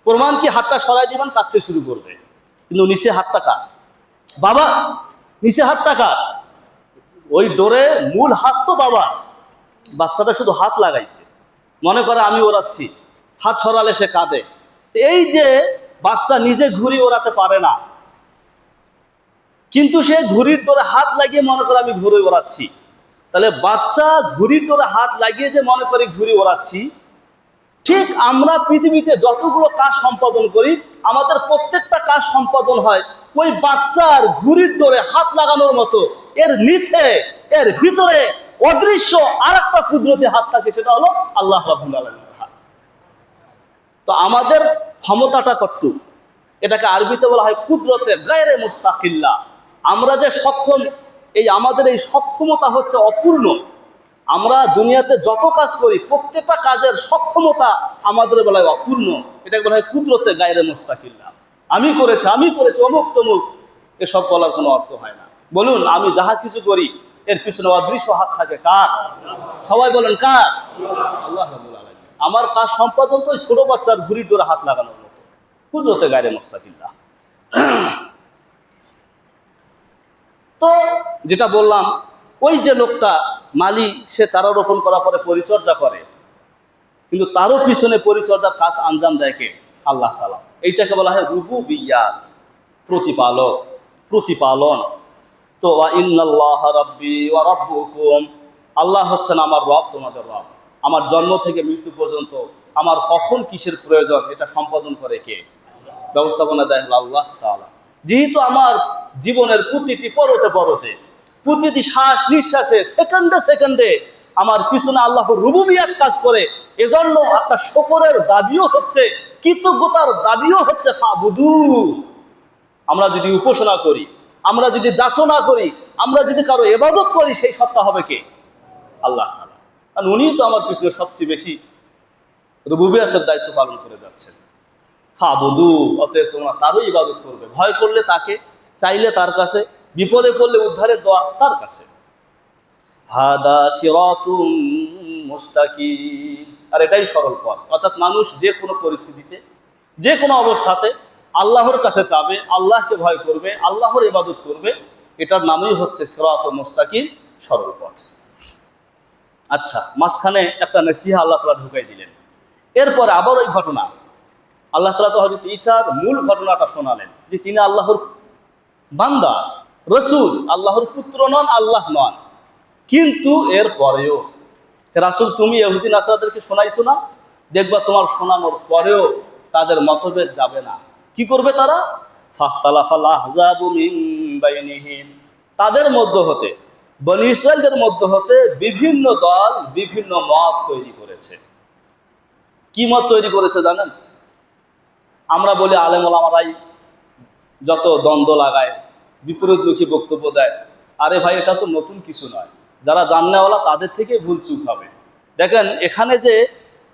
প্রমাণ কি, হাতটা সরাই দিবেন, কাঁদতে শুরু করবে। কিন্তু নিচে হাতটা কার? বাবা, নিচে হাতটা কার? ওই ডোরে মূল হাত তো বাবা। বাচ্চাটা শুধু হাত লাগাইছে, মনে করে আমি ওড়াচ্ছি, হাত ছড়ালে সে কাঁদে। এই যে বাচ্চা নিজে ঘুড়ি ওড়াতে পারে না, কিন্তু সে ঘুড়ির ডোরে হাত লাগিয়ে মনে করে আমি ঘুড়ি ওড়াচ্ছি। তাহলে বাচ্চা ঘুড়ির ডোরে হাত লাগিয়ে যে মনে করে ঘুড়ি ওড়াচ্ছি, ঠিক আমরা পৃথিবীতে যতগুলো কাজ সম্পাদন করি, আমাদের প্রত্যেকটা কাজ সম্পাদন হয় ওই বাচ্চার ঘুড়ির ডোরে হাত লাগানোর মতো। এর নিচে, এর ভিতরে অদৃশ্য আর একটা কুদরতি হাত থাকে, সেটা হলো আল্লাহ রাব্বুল আলামিনের হাত। তো আমাদের ক্ষমতাটা কতটুকু, এটাকে আরবিতে বলা হয় কুদরতে গায়রে মুস্তাকিল্লাহ। আমরা যে সক্ষম, এই আমাদের এই সক্ষমতা হচ্ছে অপূর্ণ। আমরা দুনিয়াতে যত কাজ করি, প্রত্যেকটা কাজের সক্ষমতা আমাদের বেলায় অপূর্ণ। এটাকে বলা হয় কুদরতে গায়রে মুস্তাকিল্লাহ। আমি করেছি, অমুক তমুক, এসব বলার কোনো অর্থ হয় না। বলুন, আমি যাহা কিছু করি এর পিছনে অদৃশ্য হাত থাকে কার? সবাই বলেন কার? আল্লাহ রাব্বুল আলামিন। আমার কাজ সম্পাদন তো ছোট বাচ্চার ঘুড়ির ডোরে হাত লাগানোর মতো, কুদরতে গায়রে মুস্তাকিল্লাহ। তো যেটা বললাম, ওই যে লোকটা মালি, সে চারা রোপণ করার পরে পরিচর্যা করে, কিন্তু তারও পিছনে পরিচর্যার কাজ আঞ্জাম দেয় কে? আল্লাহ তাআলা। এইটাকে বলা হয় রুবুবিয়াত, প্রতিপালক, প্রতিপালন। তো ওয়া ইন্নাল্লাহ রাব্বি ওয়া রাব্বুকুম, আল্লাহ হচ্ছেন আমার রব, তোমাদের রব। আমার জন্ম থেকে মৃত্যু পর্যন্ত আমার কখন কিসের প্রয়োজন, এটা সম্পাদন করে কে? ব্যবস্থাপনা দেয় আল্লাহ তাআলা। যেহেতু আমার জীবনের প্রতিটি পরতে পরতে, প্রতিটি শ্বাস নিঃশ্বাসে, সেকেন্ডে সেকেন্ডে আমার পিছনে আল্লাহর রুবুবিয়াত কাজ করে, এজন্য একটা শুকরের দাবিও হচ্ছে, কৃতজ্ঞতার দাবিও হচ্ছে ফাবুদু। আমরা যদি উপাসনা করি, আমরা যদি যাচনা করি, আমরা যদি কারো ইবাদত করি, সেই সত্তা হবে কে? আল্লাহ তাআলা। কারণ উনি তো আমার পিছনে সবচেয়ে বেশি রুবুবিয়াতের দায়িত্ব পালন করে যাচ্ছেন। ফাবুদু, অতএব তোমরা তারই ইবাদত করবে, ভয় করলে তাকে, চাইলে তার কাছে, বিপদে পড়লে উদ্ধারের দোয়া তার কাছে। হাদা সিরাতুম মুস্তাকিম, আর এটাই সরল পথ। অর্থাৎ মানুষ যে কোনো পরিস্থিতিতে, যে কোনো অবস্থাতে আল্লাহর কাছে চাবে, আল্লাহকে ভয় করবে, আল্লাহর ইবাদত করবে, এটার নামই হচ্ছে সিরাতুল মুস্তাকিম, সরল পথ। আচ্ছা, মাঝখানে একটা নসিহা আল্লাহ তাআলা ঢুকাই দিলেন। এরপরে আবার ওই ঘটনা, আল্লাহ তাআলা তো হযরত ঈসার মূল ঘটনাটা শোনালেন যে তিনি আল্লাহর বান্দা, রসুল, আল্লাহর পুত্র নন, আল্লাহ নন। কিন্তু এর পরেও রাসূল, তুমি ইহুদি নাসরাদেরকে শোনাইছো না, দেখবা তোমার শোনানোর পরেও তাদের মতভেদ যাবে না। কি করবে তারা? ফাখতালাফাল আহজাবু মিন বাইনিহিম, তাদের মধ্য হতে, বনী ইসরাইলদের মধ্য হতে বিভিন্ন দল বিভিন্ন মত তৈরি করেছে। কি মত তৈরি করেছে জানেন? আমরা বলি আলেম ওলামারাই যত দ্বন্দ্ব লাগায়, বিপরীতমুখী বক্তব্য দেয়। আরে ভাই, এটা তো নতুন কিছু নয়, যারা জান্নাওয়ালা তাদের থেকে ভুল চুক হবে। দেখেন, এখানে যে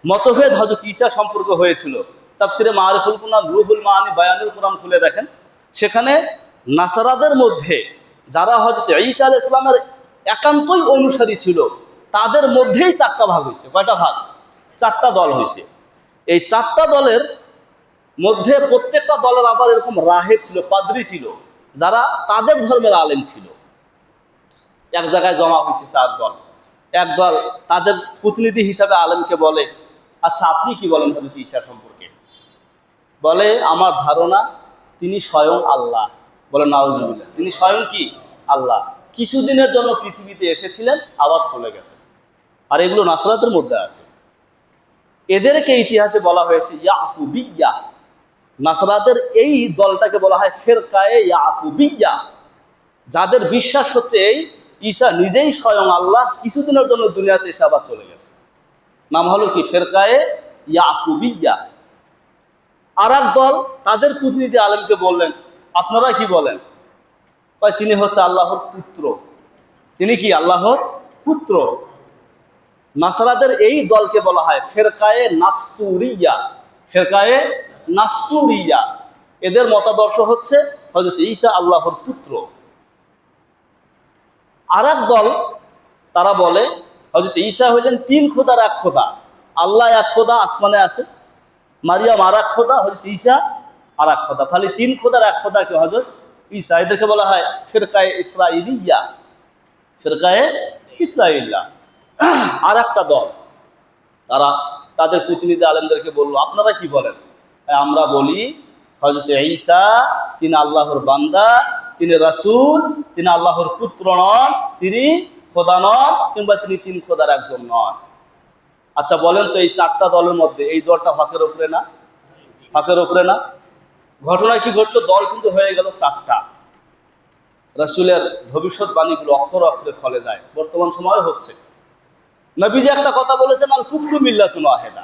মতভেদ হযরত ঈসা সম্পর্কে হয়েছিল, তাফসিরে মারিফুল কুরআন, রুহুল মাআনি, বায়ানুল কুরআন খুলে দেখেন, সেখানে নাসারাদের মধ্যে যারা হযরত ঈসা আলাইহিস সালামের একান্তই অনুসারী ছিল, তাদের মধ্যেই চারটা ভাগ হয়েছে। কয়টা ভাগ? চারটা দল হয়েছে। এই চারটা দলের মধ্যে প্রত্যেকটা দলের আবার এরকম রাহেব ছিল, পাদ্রী ছিল, যারা তাদের ধর্মের আলেম ছিল। এক জায়গায় জমা হয়েছে চার দল। এক দল তাদের প্রতিনিধি হিসাবে আলেমকে বলে, আচ্ছা আপনি কি বলেন হযরত ঈসা সম্পর্কে? বলে, আমার ধারণা তিনি স্বয়ং আল্লাহ। বলে নাউজুবিল্লাহ, তিনি স্বয়ং কি? আল্লাহ। কিছুদিনের জন্য পৃথিবীতে এসেছিলেন, আবার চলে গেছেন। আর এগুলো নাসরাতের মধ্যে আছে। এদেরকে ইতিহাসে বলা হয়েছে ইয়াকুবিয়া, নাসরাতের এই দলটাকে বলা হয় ফিরকায়ে ইয়াকুবিয়া, যাদের বিশ্বাস হচ্ছে এই ঈসা নিজেই স্বয়ং আল্লাহ, কিছুদিনের জন্য দুনিয়াতে এসে আবার চলে গেছে। নাম হলো কি? ফিরকায়ে ইয়াকুবিয়া। আর এক দল তাদের প্রতিনিধি আলেমকে বললেন, আপনারা কি বলেন? তিনি হচ্ছে আল্লাহর পুত্র। তিনি কি আল্লাহর পুত্র? নাসরাতের এই দলকে বলা হয় ফিরকায়ে নাসতুরিয়া। ফিরকায়ে নাসতুরিয়া, এদের মতাদর্শ হচ্ছে হযরত ঈসা আল্লাহর পুত্র। আর এক দল তারা বলে হযরত ঈসা হইলেন তিন খোদার এক খোদা। আল্লাহ এক খোদা, আসমানে আছে, মারিয়াম আর এক খোদা, হযরত ঈসা আর এক খোদা, তাহলে তিন খোদার এক খোদাকে হযরত ঈসা। এদেরকে বলা হয় ফিরকায়ে ইসরাইলিয়া। ফিরকায়ে ইসরাইলিয়া। আর একটা দল তারা তাদের প্রতিনিধি আলেমদেরকে বললো, আপনারা কি বলেন? আমরা বলি হযরত ঈসা তিনি আল্লাহর বান্দা, তিনি রাসূল, তিনি আল্লাহর পুত্র নন, তিনি খোদা নন, কিংবা তিনি তিন খোদার একজন নন। আচ্ছা বলেন তো, এই চারটা দলের মধ্যে এই দলটা হকের উপরে না? হকের উপরে না? ঘটনা কি ঘটলো? দল কিন্তু হয়ে গেল চারটা। রাসূলের ভবিষ্যৎবাণীগুলো অক্ষরে অক্ষরে ফলে যায়, বর্তমান সময় হচ্ছে। নবীজি একটা কথা বলেছেন, আল কুফরু মিল্লাতুন ওয়াহিদা,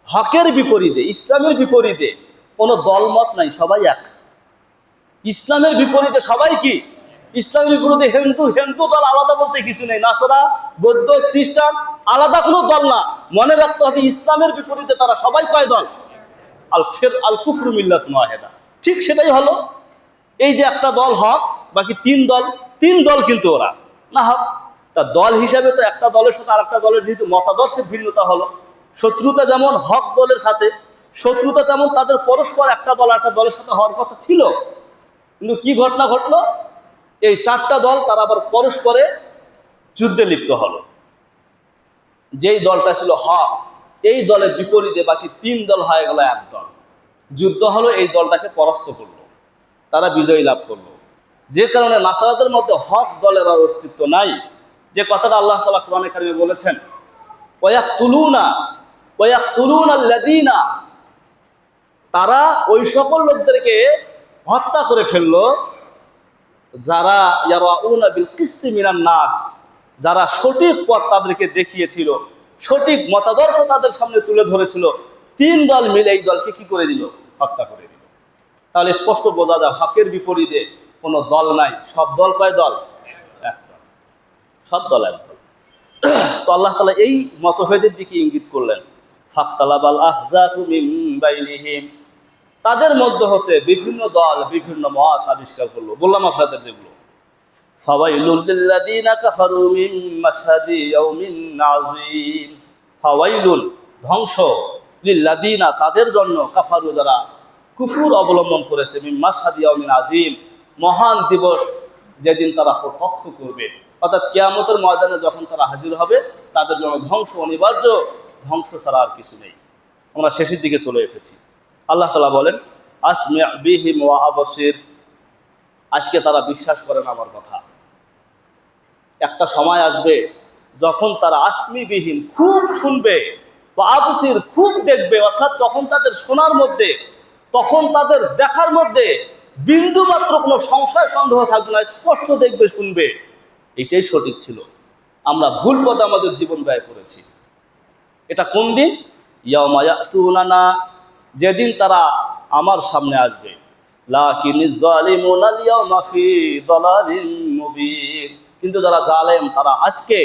হকের বিপরীতে, ইসলামের বিপরীতে কোনো দলমত নাই, সবাই এক। ইসলামের বিপরীতে সবাই কি? ইসলামের বিপরীতে হিন্দু দল আলাদা বলতে কিছু নেই, নাসারা, বৌদ্ধ, খ্রিস্টান আলাদা কোনো দল না। মনে রাখতে হবে ইসলামের বিপরীতে তারা সবাই কয় দল? আল কুফরু মিল্লাতুন ওয়াহিদা। ঠিক সেটাই হলো। এই যে একটা দল হক, বাকি তিন দল কিন্তু ওরা না হক। তা দল হিসাবে তো একটা দলের সাথে আর একটা দলের যেহেতু মতাদর্শের ভিন্নতা হলো, শত্রুতা যেমন হক দলের সাথে শত্রুতা, তেমন তাদের পরস্পর একটা দল একটা দলের সাথে হওয়ার কথা ছিল। কিন্তু কি ঘটনা ঘটলো? এই চারটা দল তারা আবার পরস্পরে যুদ্ধে লিপ্ত হলো। যেই দলটা ছিল হক, এই দলের বিপরীতে বাকি তিন দল হয়ে গেল এক দল। যুদ্ধ হলো, এই দলটাকে পরাস্ত করলো, তারা বিজয় লাভ করলো। যে কারণে নাসারাদের মধ্যে হক দলের আর অস্তিত্ব নাই। যে কথাটা আল্লাহ তাআলা কোরআনে কারিমে বলেছেন, ওয়ায়াকতুলুনাল্লাযীনা, তারা ওই সকল লোকদেরকে হত্যা করে ফেললো যারা ইয়ারাউনা বিল কিসতি মিনান নাস, যারা সঠিক পথ তাদেরকে দেখিয়েছিল, সঠিক মতাদর্শ তাদের সামনে তুলে ধরেছিল। তিন দল মিলে এই দলকে কি করে দিল? হত্যা করে দিল। তাহলে স্পষ্ট বোঝা যায় হকের বিপরীতে কোনো দল নাই, সব দল কয় দল? এক দল, সব দল এক দল। তো আল্লাহ তাআলা এই মতভেদের দিকে ইঙ্গিত করলেন, ফাখতালাবাল আহজাবু মিন বাইনিহিম, তাদের মধ্য হতে বিভিন্ন দল বিভিন্ন মত আবিষ্কার করলো। বললাম আপনাদের যেগুলো, ফাওয়াইলুল লিল্লাযীনা কাফারু মিন মাশহাদি ইয়াউমিন আযীম, ফাওয়াইলুন, ধ্বংস, লিল্লাযীনা, তাদের জন্য, কাফারু, যারা কুফর অবলম্বন করেছে, মিন মাশহাদি ইয়াউমিন আযীম, মহান দিবস যেদিন তারা প্রত্যক্ষ করবে, অর্থাৎ কিয়ামতের ময়দানে যখন তারা হাজির হবে, তাদের জন্য ধ্বংস অনিবার্য, ধ্বংস ছাড়া আর কিছু নেই। আমরা শেষের দিকে চলে এসেছি। আল্লাহ তাআলা বলেন, আসমি' বিহিম ওয়া আবসির, আজকে তারা বিশ্বাস করে না আমার কথা। একটা সময় আসবে যখন তারা আসমি বিহীন, খুব শুনবে, বা আবসির, খুব দেখবে, অর্থাৎ তখন তাদের শোনার মধ্যে, তখন তাদের দেখার মধ্যে বিন্দু মাত্র কোনো সংশয় সন্দেহ থাকবে না, স্পষ্ট দেখবে, শুনবে। এটাই সঠিক ছিল। আমরা ভুল পথে আমাদের জীবন ব্যয় করেছি। এটা কোন দিন? ইয়াউমা ইয়াতুনানা, যেদিন তারা আমার সামনে আসবে। লাকিনিজ জালিমুনা আল-ইয়াউমা ফি দালালিন মুবিন, কিন্তু যারা জালেম তারা আজকে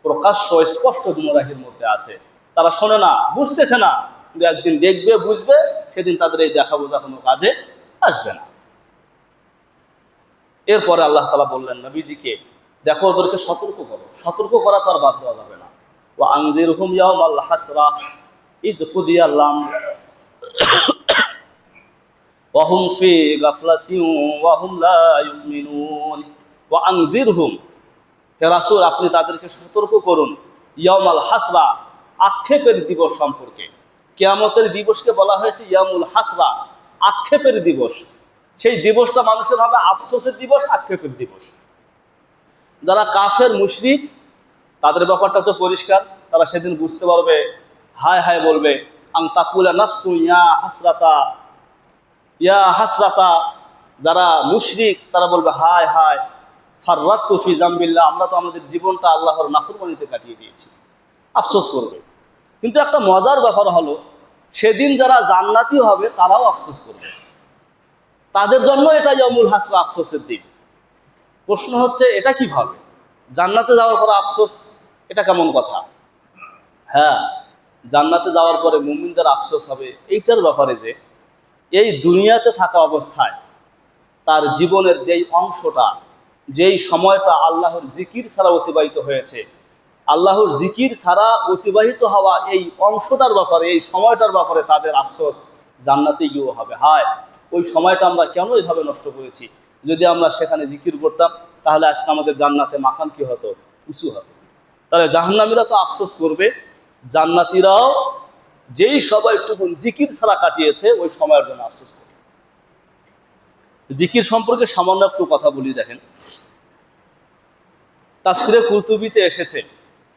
প্রকাশ্য স্পষ্ট গুমরাহির মধ্যে আছে। তারা শোনে না, বুঝতেছে না, কিন্তু একদিন দেখবে, বুঝবে, সেদিন তাদের এই দেখা বোঝা কোনো কাজে আসবে না। এরপরে আল্লাহ তাআলা বললেন নবীজিকে, দেখো ওদেরকে সতর্ক করো। সতর্ক করা তো আর বাদ দেওয়া যাবে না। ওয়া আনজিরহুম ইয়াউমাল হাসরা ইয কুদিয়াল আমর ওয়া হুম ফি গাফলাতিন ওয়া হুম লা ইউমিনুন। ওয়া আনজিরহুম, হে রাসূল আপনি তাদেরকে সতর্ক করুন, ইয়াউমাল হাসরা, আক্ষেপের দিবস সম্পর্কে। কিয়ামতের দিবসকে বলা হয়েছে ইয়ামুল হাসরা, আক্ষেপের দিবস। সেই দিবসটা মানুষের হবে আফসোসের দিবস, আক্ষেপের দিবস। যারা কাফের মুশরিক, তাদের ব্যাপারটা তো পরিষ্কার। তারা সেদিন বুঝতে পারবে, হায় হায় বলবে, আন তাকুলা নাফসু ইয়া হাসরাতা ইয়া হাসরাতা, যারা মুশরিক তারা বলবে হায় হায়, ফাররাতু ফি জামবিল্লাহ, আমরা তো আমাদের জীবনটা আল্লাহর নাফরমানিতে কাটিয়ে দিয়েছি, আফসোস করবে। কিন্তু একটা মজার ব্যাপার হলো, সেদিন যারা জান্নাতি হবে তারাও আফসোস করবে, তাদের জন্য এটা ইয়াউমুল হাসরা, আফসোসের দিন। প্রশ্ন হচ্ছে এটা কিভাবে? জান্নাতে যাওয়ার পর আফসোস, এটা কেমন কথা? হ্যাঁ, জান্নাতে যাওয়ার পরে মুমিনদের আফসোস হবে এইটার ব্যাপারে যে এই দুনিয়াতে থাকা অবস্থায় তার জীবনের যেই অংশটা, যেই সময়টা আল্লাহর জিকির ছাড়া অতিবাহিত হয়েছে, আল্লাহর জিকির ছাড়া অতিবাহিত হওয়া এই অংশটার ব্যাপারে, এই সময়টার ব্যাপারে তাদের আফসোস জান্নাতে গিয়েও হবে। হায়, ওই সময়টা আমরা কেন এইভাবে নষ্ট করেছি, যদি আমরা সেখানে জিকির করতাম তাহলে আজকে আমাদের জান্নাতে মাকাম কি হতো, উঁচু হতো। তাহলে জাহান্নামীরা তো আফসোস করবে, জান্নাতীরাও যেই সময়টুকু জিকির ছাড়া কাটিয়েছে ওই সময়ের জন্য আফসোস করবে। জিকির সম্পর্কে সামান্য একটু কথা বলি। দেখেন, তাফসিরে কুরতুবিতে এসেছে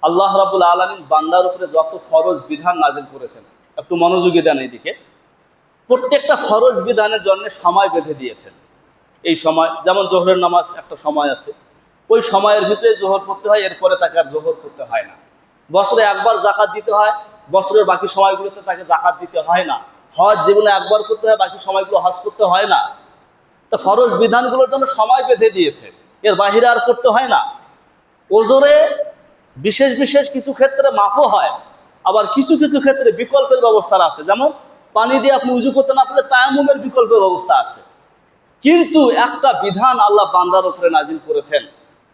আল্লাহ রাব্বুল আলামিন বান্দার উপরে যত ফরজ বিধান নাযিল করেছেন, একটু মনোযোগী দেন এইদিকে, প্রত্যেকটা ফরজ বিধানের জন্য সময় বেঁধে দিয়েছেন। এই সময়, যেমন জোহরের নামাজ একটা সময় আছে, ওই সময়ের ভিতরে জোহর করতে হয়, এরপরে তাকে আর জোহর করতে হয় না। বছরে একবার জাকাত দিতে হয়, বছরের বাকি সময়গুলোতে তাকে জাকাত দিতে হয় না। হজ জীবনে একবার করতে হয়, বাকি সময়গুলো হজ করতে হয় না। তো ফরজ বিধানগুলোর জন্য সময় বেঁধে দিয়েছে, এর বাহিরে আর করতে হয় না। ওজরে বিশেষ বিশেষ কিছু ক্ষেত্রে মাফও হয়, আবার কিছু কিছু ক্ষেত্রে বিকল্পের ব্যবস্থা আছে, যেমন পানি দিয়ে আপনি উজু করতে না পারলে তায়াম্মুমের বিকল্পের ব্যবস্থা আছে। কিন্তু একটা বিধান আল্লাহ বান্দার উপরে নাজিল করেছেন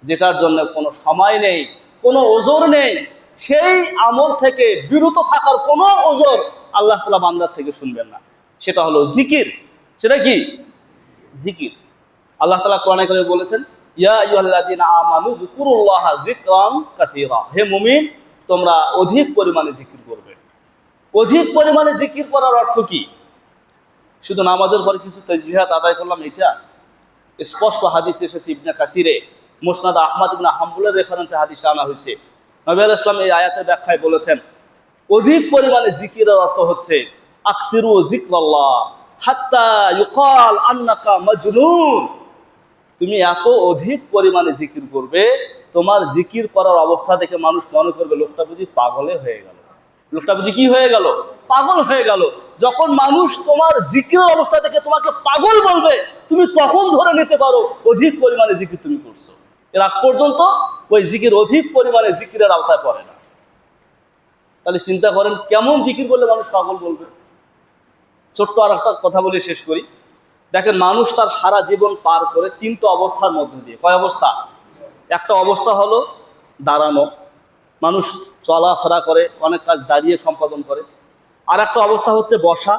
যেটার জন্য কোনো সময় নেই, কোনো ওজর নেই, সেই আমল থেকে বিরত থাকার কোনো ওজর আল্লাহ তাআলা বান্দার থেকে শুনবেন না। সেটা হলো জিকির। সেটা কি? জিকির। আল্লাহ তাআলা কোরআনে কারিমে বলেছেন, ইয়া আইয়ুহাল্লাযীনা আমানু যিকুরুল্লাহা যিকরান কাসীরা, হে মুমিন তোমরা অধিক পরিমাণে জিকির করবে। অধিক পরিমাণে জিকির করার অর্থ কি? শুধু নামাজের পরে কিছু তাসবিহাত আদায় করলাম এটা? স্পষ্ট হাদিস এসেছে ইবনে কাসিরে, মুসনাদ আহমদ ইবনে হাম্বলের রেফারেন্সে হাদিসটা আনা হয়েছে। নবী আলাইহিস সালাম এই আয়াতের ব্যাখ্যায় বলেছেন, অধিক পরিমাণে জিকিরের অর্থ হচ্ছে আকসিরু যিকরাল্লাহ হাত্তা ইউকাল আন্নাকা মাজনুন, তুমি এত অধিক পরিমাণে জিকির করবে, তোমার জিকির করার অবস্থা দেখে মানুষ মনে করবে লোকটা বুঝি পাগলে হয়ে গেল, লোকটা বুঝি কি হয়ে গেল, পাগল হয়ে গেল। যখন মানুষ তোমার জিকিরের অবস্থা দেখে তোমাকে পাগল বলবে, তুমি তখন ধরে নিতে পারো অধিক পরিমাণে জিকির তুমি করছো। এর আগ পর্যন্ত ওই জিকির অধিক পরিমাণে জিকিরের আওতায় পড়ে না। তাহলে চিন্তা করেন কেমন জিকির করলে মানুষ পাগল বলবে। ছোট্ট আর একটা কথা বলে শেষ করি। দেখেন, মানুষ তার সারা জীবন পার করে তিনটা অবস্থার মধ্য দিয়ে। কয় অবস্থা? একটা অবস্থা হলো দাঁড়ানো, মানুষ চলাফেরা করে, অনেক কাজ দাঁড়িয়ে সম্পাদন করে। আর একটা অবস্থা হচ্ছে বসা,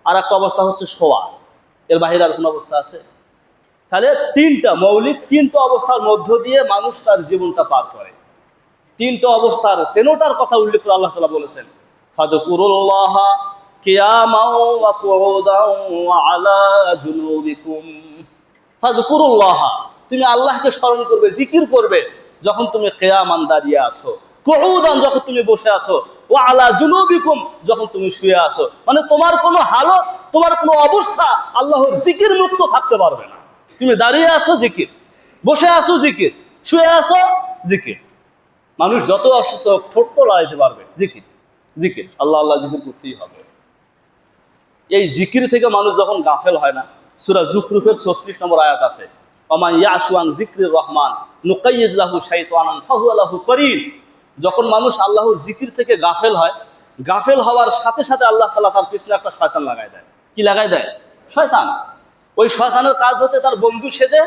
আর একটা অবস্থা হচ্ছে শোয়া। এর বাহিরে আর কোন অবস্থা আছে? তাহলে তিনটা মৌলিক, তিনটা অবস্থার মধ্য দিয়ে মানুষ তার জীবনটা পার করে। তিনটা অবস্থার তেনোটার কথা উল্লেখ করে আল্লাহ তাআলা বলেছেন, ফাযকুরুল্লাহা কিয়ামান ওয়া কুউদান ওয়া আলা জুনুবিকুম। ফাযকুরুল্লাহা, তুমি আল্লাহকে স্মরণ করবে, জিকির করবে যখন তুমি কিয়ামান দাঁড়িয়ে আছো, কুউদান যখন তুমি বসে আছো, ওয়া আলা জুনুবিকুম যখন তুমি শুয়ে আছো। মানে তোমার কোনো হালত, তোমার কোনো অবস্থা আল্লাহর জিকির মুক্ত থাকতে পারবে না। তুমি দাঁড়িয়ে আছো জিকির, বসে আছো জিকির, শুয়ে আছো জিকির। মানুষ যত অসুস্থ হোক ঠোঁট তো লড়াইতে পারবে, জিকির জিকির, আল্লাহ আল্লাহ জিকির করতেই হবে। এই জিকির থেকে মানুষ যখন গাফেল হয় না, সূরা যুখরুফের 36 নম্বর আয়াত আছে, ওমা ইয়াশু আন যিকরির রহমান নুকাইয়িজ লাহু শাইতানান ফাহুয়া লাহু করিন। যখন মানুষ আল্লাহর জিকির থেকে গাফেল হয়, গাফেল হওয়ার সাথে সাথে আল্লাহ তাআলা তার পিছনে একটা শয়তান লাগায় দেয়। কি লাগায় দেয়? শয়তান। ওই শয়তানের কাজ হচ্ছে তার বন্ধু সেজে,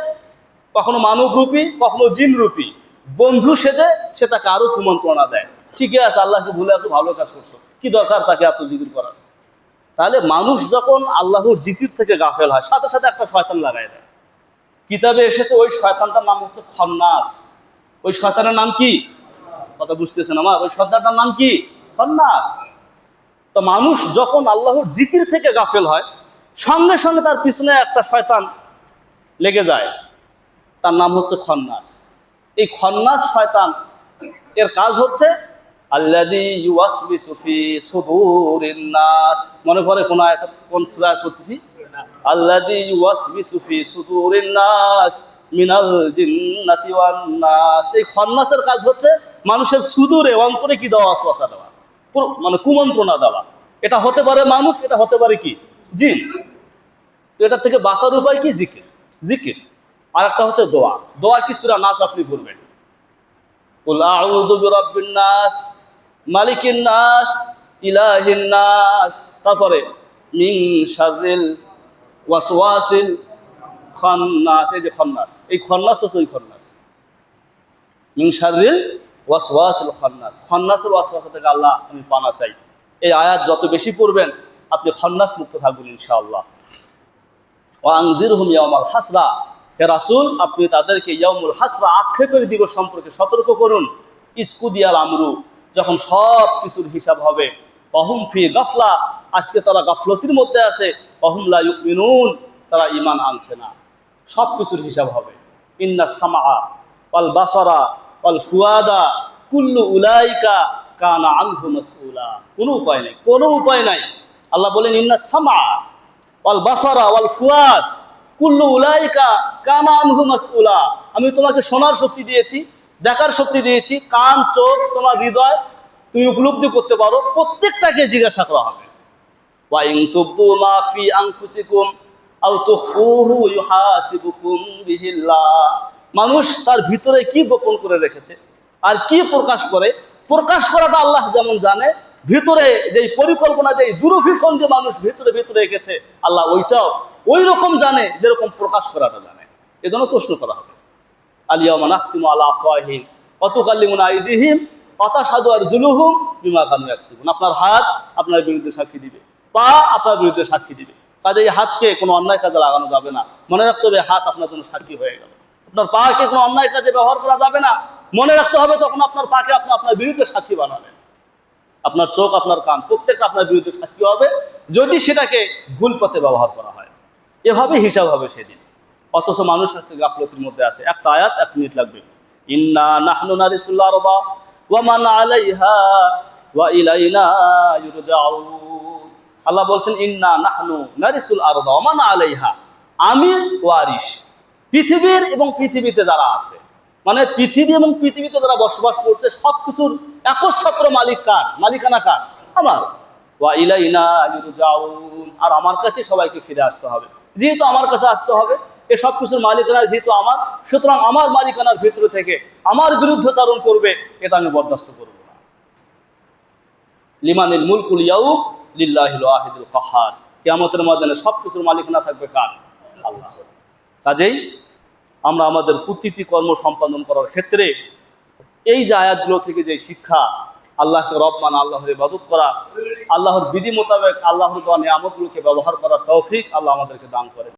কখনো মানব রূপী কখনো জিন রূপী বন্ধু সেজে সে তাকে আরো কুমন্ত্রণা দেয়। ঠিকই আছে, আল্লাহকে ভুলে আছো, ভালো কাজ করছো, কি দরকার তাকে এত জিকির করার? তাহলে মানুষ যখন আল্লাহর জিকির থেকে গাফেল হয়, সাথে সাথে একটা শয়তান লাগাই দেয়। কিতাবে এসেছে ওই শয়তানটার নাম হচ্ছে খন্নাস। ওই শয়তানের নাম কি? কথা বুঝতেছেন আমার? ওই শয়তানটার নাম কি? খন্নাস। তো মানুষ যখন আল্লাহর জিকির থেকে গাফেল হয়, সঙ্গে সঙ্গে তার পিছনে একটা শয়তান লেগে যায়, তার নাম হচ্ছে খন্নাস। এই খন্নাস শয়তান, এর কাজ হচ্ছে আল্লাযী ইউওয়াসবিসু ফি সুদুরিন নাস, মনে পড়ে কোন আয়াত, কোন সূরা পড়তেছি? আল্লাযী ইউওয়াসবিসু ফি সুদুরিন নাস মিনাল জিন্নাতি ওয়ান নাস। এই খন্নাসের কাজ হচ্ছে মানুষের সুদূরে, অন্তরে কি দেওয়া, ওয়াসওয়াসা দেওয়া, মানে কুমন্ত্রণা দেওয়া। এটা হতে পারে মানুষ, এটা হতে পারে কি জিন। তো এটা থেকে বাঁচার উপায় কি? জিকির, জিকির। আর একটা হচ্ছে দোয়া। দোয়া কি? সূরা নাস আপনি পড়বেন, কুল আউযু বিরাব্বিন নাস, মালিকিন নাস, ইলাহিন নাস, তারপরে মিন শাররিল ওয়াসওয়াসিল খান্নাস। এই যে খান্নাস, এই খান্নাস হচ্ছে ওই খান্নাস, মিন শাররিল ওয়াসওয়াসিল খান্নাস। খান্নাসের ওয়াসওয়াসা থেকে আল্লাহ আমি পানা চাই। এই আয়াত যত বেশি পড়বেন আপনি খান্নাস মুক্ত থাকবেন ইনশাআল্লাহ। ওয়া আনজিরহুম ইয়াউমাল হাসরা, হে রাসূল আপনি তাদেরকে ইয়াউমুল হাসরা, আক্ষেপের দিবস সম্পর্কে সতর্ক করুন। ইসকুদিয়াল আমরু, যখন সব কিছুর হিসাব হবে। ওয়াহুম ফি গাফলা, আজকে তারা গাফলতির মধ্যে আছে। ওয়াহুম লা ইউমিনুন, তারা ঈমান আনছে না। সব কিছুর হিসাব হবে। ইন্নাস সামআ ওয়াল বাসারা ওয়াল ফুয়াদা কুল্লু উলাইকা কানা আনহু মাসউলা। কোনো উপায় নেই, কোনো উপায় নাই। আল্লাহ বলেন ইন্নাস সামআ ওয়াল বাসারা ওয়াল ফুয়াদ কুল্লু উলাইকা কানা আনহু মাসউলা। আমি তোমাকে শোনার শক্তি দিয়েছি, দেখার শক্তি দিয়েছি, কান, চোখ, তোমার হৃদয়, তুমি উপলব্ধি করতে পারো, প্রত্যেকটাকে জিজ্ঞাসা করা হবে। ওয়া ইন তুবদু মা ফি আনফুসিকুম আও তুখফুহু ইউহাসিবুকুম বিহিল্লাহ। মানুষ তার ভিতরে কি গোপন করে রেখেছে আর কি প্রকাশ করে, প্রকাশ করাটা আল্লাহ যেমন জানে, ভিতরে যেই পরিকল্পনা, যেই দুরভিসন্ধি যে মানুষ ভিতরে ভিতরে রেখেছে, আল্লাহ ওইটাও ওই রকম জানে যেরকম প্রকাশ করাটা জানে। এজন্য প্রশ্ন করা হবে। আলিয়াউমা নাখতিমু আলা আফওয়াহিহিম ওয়া তুকাল্লিমুনা আইদিহিম ওয়া তাশহাদু আরজুলুহুম বিমা কানু ইয়াকসিবুন। আপনার হাত আপনার বিরুদ্ধে সাক্ষী দিবে, পা আপনার বিরুদ্ধে সাক্ষী দিবে। কাজে এই হাতকে কোনো অন্যায় কাজে লাগানো যাবে না। মনে রাখতে হবে হাত আপনার জন্য সাক্ষী হয়ে গেল। আপনার পাকে কোনো অন্যায় কাজে ব্যবহার করা যাবে না। মনে রাখতে হবে তখন আপনার পাকে আপনি আপনার বিরুদ্ধে সাক্ষী বানাবেন। আপনার চোখ, আপনার কান, প্রত্যেকটা আপনার বিরুদ্ধে সাক্ষী হবে যদি সেটাকে ভুল পথে ব্যবহার করা হয়। এভাবে হিসাব হবে সেদিন। অথচ মানুষ আছে গাফলতির মধ্যে আছে। একটা আয়াত 1 মিনিট লাগবে। ইন্না নাহনু নারিসুল আরদা ওয়া মান আলাইহা ওয়া ইলাইনা ইউরজাউন। আল্লাহ বলছেন ইন্না নাহনু নারিসুল আরদা ওয়া মান আলাইহা, আমি ওয়ারিস পৃথিবীর এবং পৃথিবীতে যারা আছে, মানে পৃথিবী এবং পৃথিবীতে যারা বসবাস করছে সবকিছুর একচ্ছত্র মালিক কার? মালিকানা কার? আমার। ওয়া ইলাইনা ইউরজাউন, আর আমার কাছে সবাইকে ফিরে আসতে হবে। যেহেতু আমার কাছে আসতে হবে, এ সব কিছুর মালিকানা যেহেতু আমার, সুতরাং আমার মালিকানার ভিতরে থেকে আমার বিরুদ্ধচারণ করবে, এটা আমি বরদাস্ত করব না। লিমানিল মুলকুল ইয়াউম লিল্লাহিল ওয়াহিদুল কাহ্হার। কিয়ামতের ময়দানে সব কিছুর মালিকানা থাকবে কার? আল্লাহ। কাজেই আমরা আমাদের প্রতিটি কর্ম সম্পাদন করার ক্ষেত্রে এই যে আয়াতগুলো থেকে যে শিক্ষা, আল্লাহকে রব মানা, আল্লাহর ইবাদত করা, আল্লাহর বিধি মোতাবেক আল্লাহর দেওয়া নিয়ামতগুলোকে ব্যবহার করার তৌফিক আল্লাহ আমাদেরকে দান করেন।